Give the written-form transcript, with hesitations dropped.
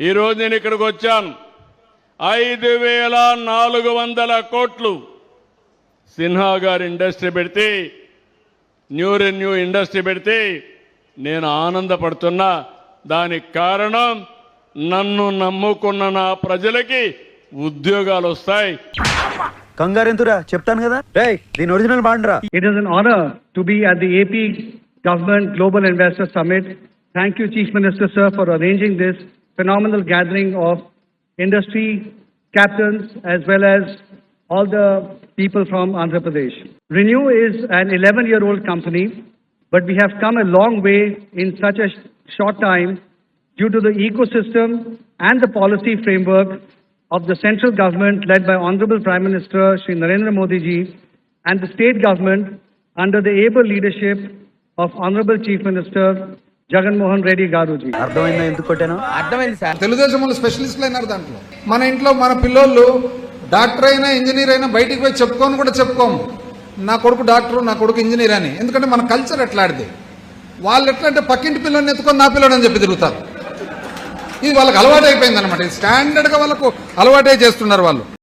ఈరోజు నేను ఇక్కడికి వచ్చాను. 5,400 కోట్లు సిన్హా గారి ఇండస్ట్రీ పెడితే, న్యూ రెన్యూ ఇండస్ట్రీ పెడితే నేను ఆనందపడుతున్నా. దానికి కారణం నన్ను నమ్ముకున్న నా ప్రజలకి ఉద్యోగాలు వస్తాయి. కంగారెంతురా చెప్తాను కదా. రేయ్ దీని original Bandra. It is an honor to be at the AP Government Global Investor Summit. Thank you, Chief Minister, sir, for arranging this phenomenal gathering of industry captains as well as all the people from Andhra Pradesh. Renew is an 11-year-old company, but we have come a long way in such a short time due to the ecosystem and the policy framework of the central government led by Honorable Prime Minister Shri Narendra Modi ji and the state government under the able leadership of Honorable Chief Minister Jagan Mohan Reddy Garu ji. అర్థమైందా ఎందుకు కొట్టాను? అర్థమైంది sir. Telugu Desam వాళ్ళు స్పెషలిస్టులు అయినారు దాంట్లో. మన ఇంట్లో మన పిల్లోళ్ళు డాక్టర్ అయినా ఇంజనీర్ అయినా బయటికి పోయి చెప్పుకోను కూడా చెప్పుకోము, నా కొడుకు డాక్టర్, నా కొడుకు ఇంజనీర్ అని. ఎందుకంటే మన కల్చర్ ఎట్లాంటిది. వాళ్ళు ఎట్లా అంటే పక్కింటి పిల్లని ఎత్తుకొని నా పిల్లోడు అని చెప్పి తిరుగుతారు. ఇది వాళ్ళకి అలవాటు అయిపోయింది అనమాట. స్టాండర్డ్గా వాళ్ళకు అలవాటే చేస్తున్నారు వాళ్ళు.